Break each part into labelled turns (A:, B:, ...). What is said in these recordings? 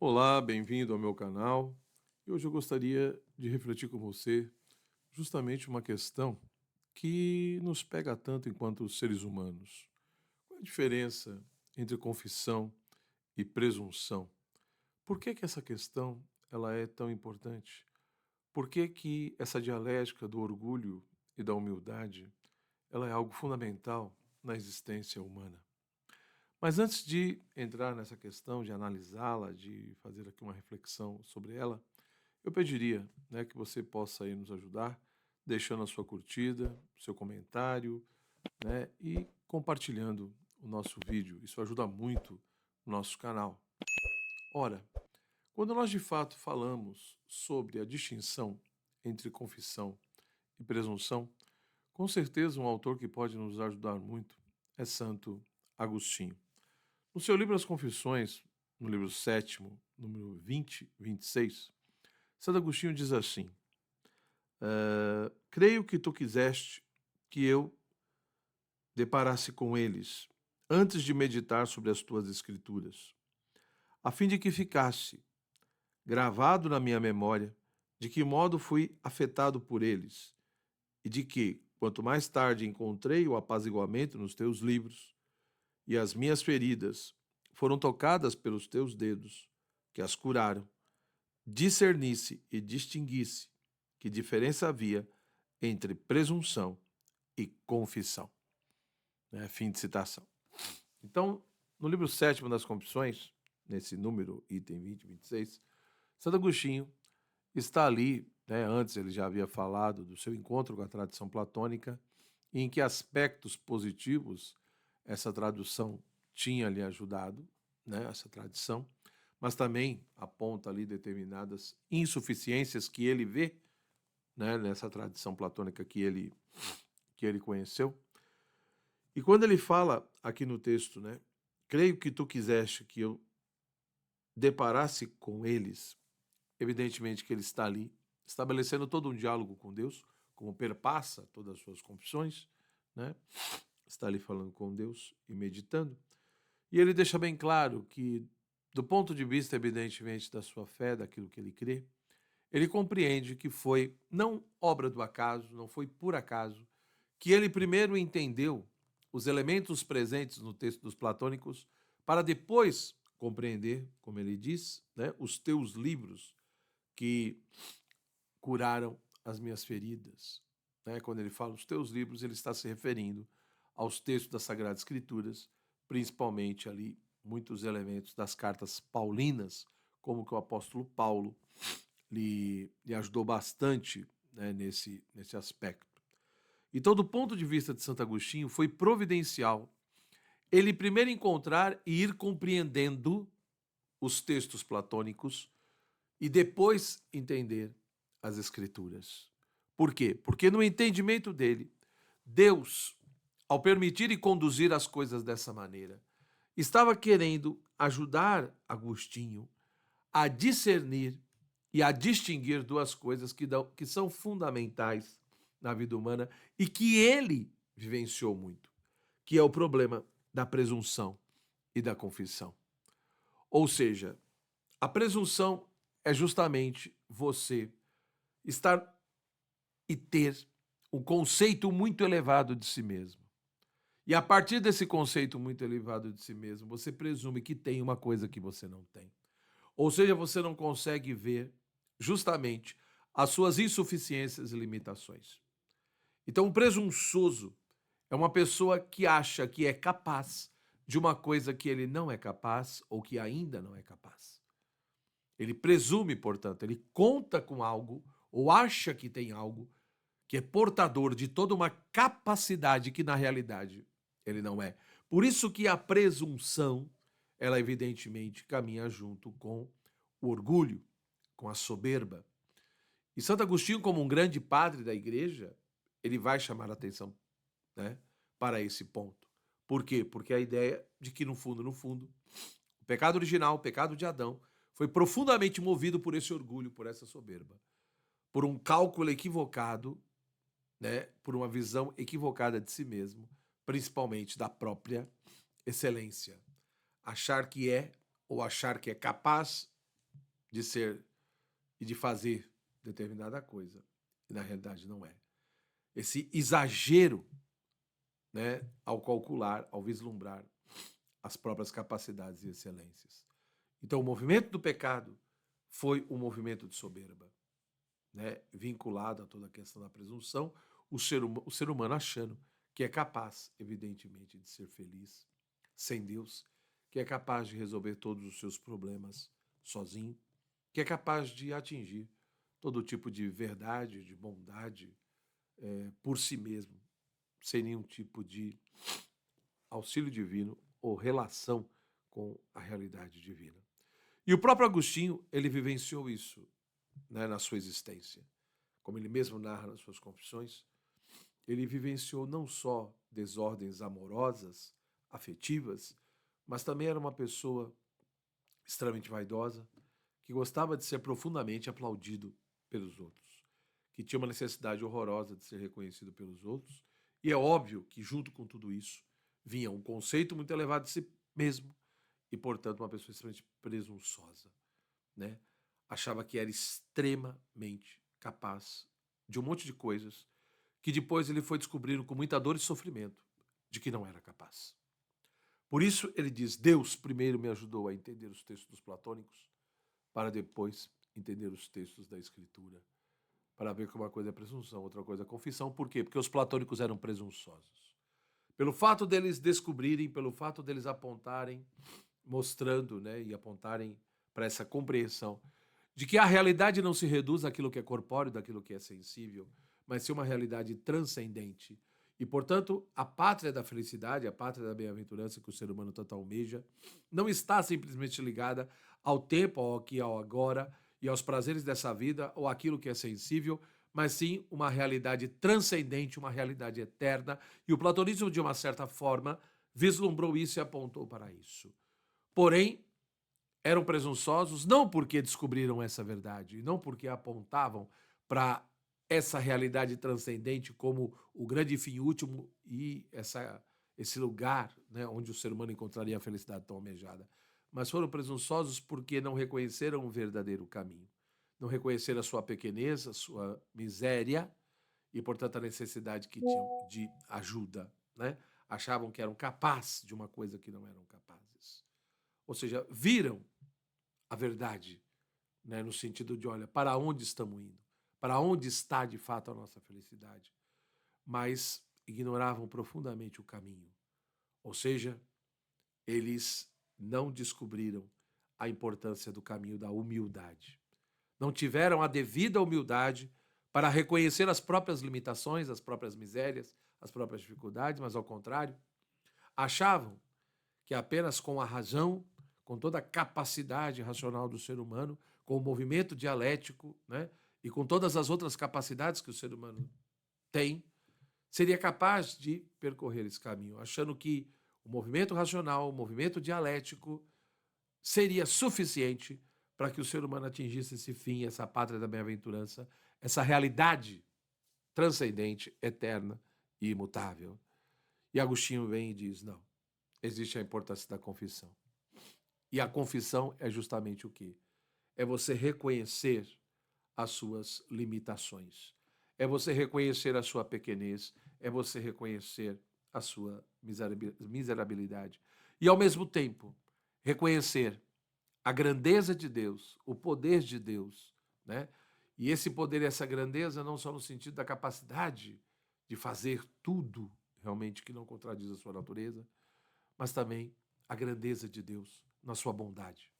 A: Olá, bem-vindo ao meu canal. E hoje eu gostaria de refletir com você justamente uma questão que nos pega tanto enquanto seres humanos. Qual é a diferença entre confissão e presunção? Por que que essa questão ela é tão importante? Por que que essa dialética do orgulho e da humildade, ela é algo fundamental na existência humana? Mas antes de entrar nessa questão, de analisá-la, de fazer aqui uma reflexão sobre ela, eu pediria, né, que você possa aí nos ajudar, deixando a sua curtida, seu comentário, né, e compartilhando o nosso vídeo. Isso ajuda muito o nosso canal. Ora, quando nós de fato falamos sobre a distinção entre confissão e presunção, com certeza um autor que pode nos ajudar muito é Santo Agostinho. No seu livro As Confissões, no livro sétimo, número 26, Santo Agostinho diz assim: creio que tu quiseste que eu deparasse com eles antes de meditar sobre as tuas escrituras, a fim de que ficasse gravado na minha memória de que modo fui afetado por eles, e de que, quanto mais tarde encontrei o apaziguamento nos teus livros, e as minhas feridas foram tocadas pelos teus dedos, que as curaram, discernisse e distinguisse que diferença havia entre presunção e confissão. Fim de citação. Então, no livro sétimo das Confissões, nesse número, item 20, 26, Santo Agostinho está ali, né, antes ele já havia falado do seu encontro com a tradição platônica, e em que aspectos positivos essa tradução tinha lhe ajudado, né, essa tradição, mas também aponta ali determinadas insuficiências que ele vê, né, nessa tradição platônica que ele conheceu. E quando ele fala aqui no texto, né, creio que tu quiseste que eu deparasse com eles, evidentemente que ele está ali estabelecendo todo um diálogo com Deus, como perpassa todas as suas confissões, né? Está ali falando com Deus e meditando. E ele deixa bem claro que, do ponto de vista, evidentemente, da sua fé, daquilo que ele crê, ele compreende que foi não obra do acaso, não foi por acaso, que ele primeiro entendeu os elementos presentes no texto dos platônicos, para depois compreender, como ele diz, né, os teus livros que curaram as minhas feridas. Né? Quando ele fala os teus livros, ele está se referindo aos textos das Sagradas Escrituras, principalmente ali muitos elementos das cartas paulinas, como que o apóstolo Paulo lhe ajudou bastante, né, nesse aspecto. Então, do ponto de vista de Santo Agostinho, foi providencial ele primeiro encontrar e ir compreendendo os textos platônicos e depois entender as Escrituras. Por quê? Porque no entendimento dele, Deus, ao permitir e conduzir as coisas dessa maneira, estava querendo ajudar Agostinho a discernir e a distinguir duas coisas que são fundamentais na vida humana e que ele vivenciou muito, que é o problema da presunção e da confissão. Ou seja, a presunção é justamente você estar e ter um conceito muito elevado de si mesmo. E a partir desse conceito muito elevado de si mesmo, você presume que tem uma coisa que você não tem. Ou seja, você não consegue ver justamente as suas insuficiências e limitações. Então, um presunçoso é uma pessoa que acha que é capaz de uma coisa que ele não é capaz ou que ainda não é capaz. Ele presume, portanto, ele conta com algo ou acha que tem algo que é portador de toda uma capacidade que na realidade ele não é. Por isso que a presunção, ela evidentemente caminha junto com o orgulho, com a soberba. E Santo Agostinho, como um grande padre da igreja, ele vai chamar a atenção, né, para esse ponto. Por quê? Porque a ideia de que no fundo, o pecado original, o pecado de Adão, foi profundamente movido por esse orgulho, por essa soberba, por um cálculo equivocado, né, por uma visão equivocada de si mesmo, principalmente da própria excelência. Achar que é ou achar que é capaz de ser e de fazer determinada coisa. E na realidade não é. Esse exagero, né, ao calcular, ao vislumbrar as próprias capacidades e excelências. Então, o movimento do pecado foi um movimento de soberba, né, vinculado a toda a questão da presunção, o ser humano achando que é capaz, evidentemente, de ser feliz sem Deus, que é capaz de resolver todos os seus problemas sozinho, que é capaz de atingir todo tipo de verdade, de bondade por si mesmo, sem nenhum tipo de auxílio divino ou relação com a realidade divina. E o próprio Agostinho, ele vivenciou isso, né, na sua existência. Como ele mesmo narra nas suas confissões, ele vivenciou não só desordens amorosas, afetivas, mas também era uma pessoa extremamente vaidosa, que gostava de ser profundamente aplaudido pelos outros, que tinha uma necessidade horrorosa de ser reconhecido pelos outros. E é óbvio que, junto com tudo isso, vinha um conceito muito elevado de si mesmo e, portanto, uma pessoa extremamente presunçosa, né? Achava que era extremamente capaz de um monte de coisas que depois ele foi descobrindo com muita dor e sofrimento de que não era capaz. Por isso ele diz: Deus primeiro me ajudou a entender os textos platônicos, para depois entender os textos da Escritura, para ver que uma coisa é presunção, outra coisa é confissão. Por quê? Porque os platônicos eram presunçosos. Pelo fato deles descobrirem, pelo fato deles apontarem, mostrando, né, e apontarem para essa compreensão de que a realidade não se reduz àquilo que é corpóreo, daquilo que é sensível, mas sim uma realidade transcendente. E, portanto, a pátria da felicidade, a pátria da bem-aventurança que o ser humano tanto almeja, não está simplesmente ligada ao tempo, ao aqui, ao agora, e aos prazeres dessa vida, ou aquilo que é sensível, mas sim uma realidade transcendente, uma realidade eterna. E o platonismo, de uma certa forma, vislumbrou isso e apontou para isso. Porém, eram presunçosos não porque descobriram essa verdade, não porque apontavam para essa realidade transcendente como o grande fim último e esse lugar, né, onde o ser humano encontraria a felicidade tão almejada. Mas foram presunçosos porque não reconheceram o verdadeiro caminho. Não reconheceram a sua pequenez, a sua miséria e, portanto, a necessidade que tinham de ajuda, né? Achavam que eram capazes de uma coisa que não eram capazes. Ou seja, viram a verdade, né, no sentido de, olha, para onde estamos indo? Para onde está, de fato, a nossa felicidade? Mas ignoravam profundamente o caminho. Ou seja, eles não descobriram a importância do caminho da humildade. Não tiveram a devida humildade para reconhecer as próprias limitações, as próprias misérias, as próprias dificuldades, mas, ao contrário, achavam que apenas com a razão, com toda a capacidade racional do ser humano, com o movimento dialético, né, e com todas as outras capacidades que o ser humano tem, seria capaz de percorrer esse caminho, achando que o movimento racional, o movimento dialético, seria suficiente para que o ser humano atingisse esse fim, essa pátria da bem-aventurança, essa realidade transcendente, eterna e imutável. E Agostinho vem e diz: não, existe a importância da confissão. E a confissão é justamente o quê? É você reconhecer as suas limitações. É você reconhecer a sua pequenez. É você reconhecer a sua miserabilidade. E, ao mesmo tempo, reconhecer a grandeza de Deus, o poder de Deus, né? E esse poder e essa grandeza não só no sentido da capacidade de fazer tudo realmente que não contradiz a sua natureza, mas também a grandeza de Deus na sua bondade,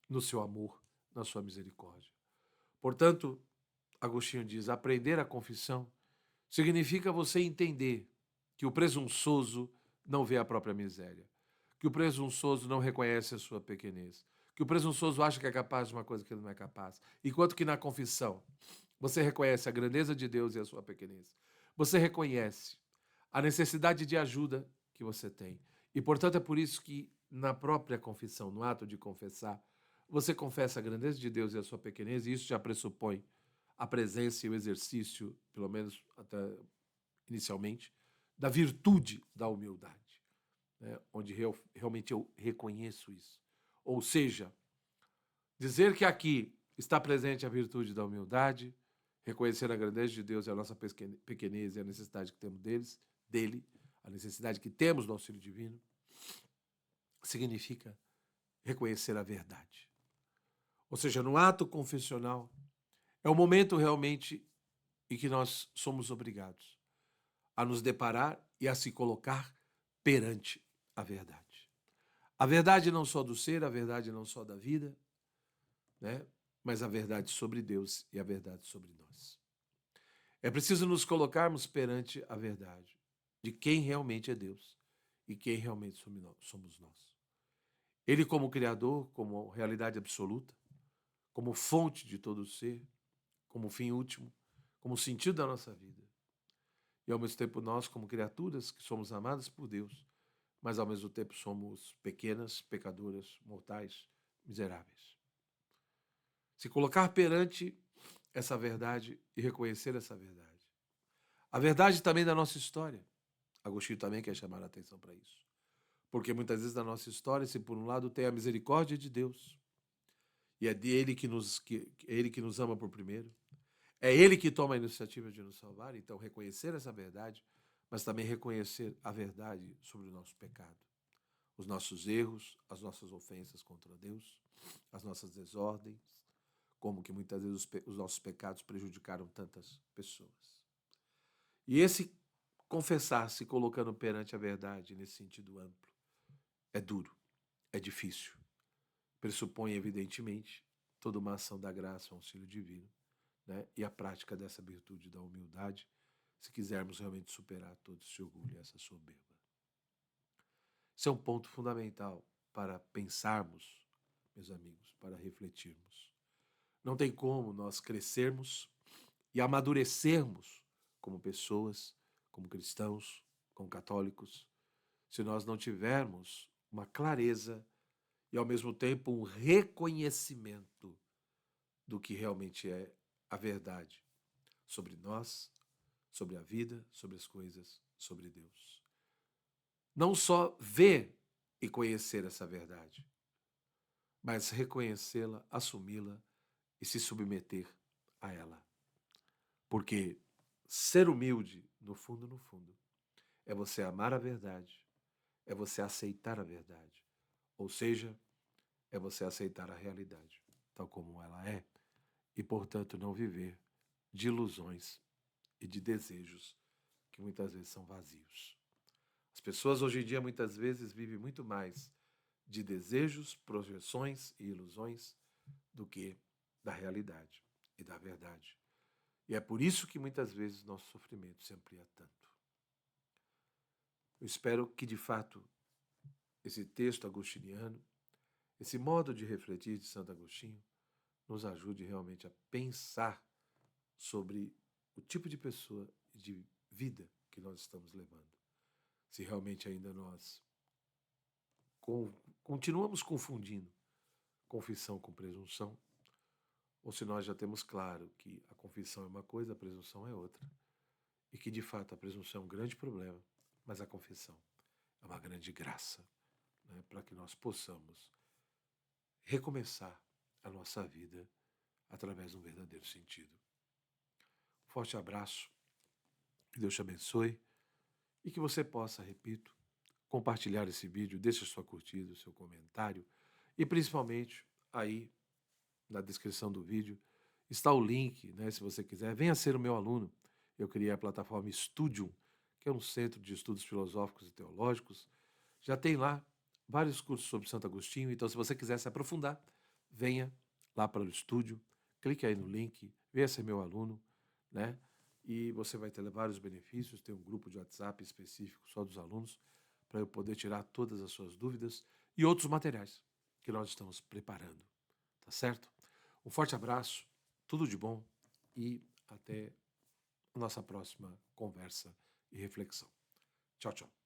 A: no seu amor, na sua misericórdia. Portanto, Agostinho diz: aprender a confissão significa você entender que o presunçoso não vê a própria miséria, que o presunçoso não reconhece a sua pequenez, que o presunçoso acha que é capaz de uma coisa que ele não é capaz, enquanto que na confissão você reconhece a grandeza de Deus e a sua pequenez. Você reconhece a necessidade de ajuda que você tem. E, portanto, é por isso que na própria confissão, no ato de confessar, você confessa a grandeza de Deus e a sua pequenez, e isso já pressupõe a presença e o exercício, pelo menos até inicialmente, da virtude da humildade, né? Onde realmente eu reconheço isso. Ou seja, Dizer que aqui está presente a virtude da humildade, reconhecer a grandeza de Deus e a nossa pequenez e a necessidade que temos dele, a necessidade que temos do auxílio divino, significa reconhecer a verdade. Ou seja, no ato confessional, é o momento realmente em que nós somos obrigados a nos deparar e a se colocar perante a verdade. A verdade não só do ser, a verdade não só da vida, né? Mas a verdade sobre Deus e a verdade sobre nós. É preciso nos colocarmos perante a verdade de quem realmente é Deus e quem realmente somos nós. Ele como Criador, como realidade absoluta, como fonte de todo o ser, como fim último, como sentido da nossa vida. E ao mesmo tempo nós, como criaturas que somos amadas por Deus, mas ao mesmo tempo somos pequenas, pecadoras, mortais, miseráveis. Se colocar perante essa verdade e reconhecer essa verdade. A verdade também da nossa história. Agostinho também quer chamar a atenção para isso. Porque muitas vezes na nossa história, se por um lado tem a misericórdia de Deus, e é dele ele que nos ama por primeiro, é ele que toma a iniciativa de nos salvar, então reconhecer essa verdade, mas também reconhecer a verdade sobre o nosso pecado, os nossos erros, as nossas ofensas contra Deus, as nossas desordens, como que muitas vezes os nossos pecados prejudicaram tantas pessoas. E esse confessar-se colocando perante a verdade nesse sentido amplo é duro, é difícil. Pressupõe, evidentemente, toda uma ação da graça, um auxílio divino, né? E a prática dessa virtude da humildade, se quisermos realmente superar todo esse orgulho e essa soberba. Isso é um ponto fundamental para pensarmos, meus amigos, para refletirmos. Não tem como nós crescermos e amadurecermos como pessoas, como cristãos, como católicos, se nós não tivermos uma clareza e, ao mesmo tempo, um reconhecimento do que realmente é a verdade sobre nós, sobre a vida, sobre as coisas, sobre Deus. Não só ver e conhecer essa verdade, mas reconhecê-la, assumi-la e se submeter a ela. Porque ser humilde, no fundo, é você amar a verdade, é você aceitar a verdade. Ou seja, é você aceitar a realidade, tal como ela é, e, portanto, não viver de ilusões e de desejos que muitas vezes são vazios. As pessoas hoje em dia muitas vezes vivem muito mais de desejos, projeções e ilusões do que da realidade e da verdade. E é por isso que muitas vezes nosso sofrimento se amplia tanto. Eu espero que, de fato, esse texto agostiniano, esse modo de refletir de Santo Agostinho, nos ajude realmente a pensar sobre o tipo de pessoa e de vida que nós estamos levando. Se realmente ainda nós continuamos confundindo confissão com presunção, ou se nós já temos claro que a confissão é uma coisa, a presunção é outra, e que de fato a presunção é um grande problema, mas a confissão é uma grande graça, né, para que nós possamos recomeçar a nossa vida através de um verdadeiro sentido. Um forte abraço, que Deus te abençoe e que você possa, repito, compartilhar esse vídeo, deixe a sua curtida, o seu comentário e principalmente aí na descrição do vídeo está o link, né, se você quiser, venha ser o meu aluno. Eu criei a plataforma Studium, que é um centro de estudos filosóficos e teológicos. Já tem lá vários cursos sobre Santo Agostinho, então se você quiser se aprofundar, venha lá para o estúdio, clique aí no link, venha ser meu aluno, né? E você vai ter vários benefícios, tem um grupo de WhatsApp específico só dos alunos, para eu poder tirar todas as suas dúvidas e outros materiais que nós estamos preparando, tá certo? Um forte abraço, tudo de bom e até a nossa próxima conversa e reflexão. Tchau, tchau.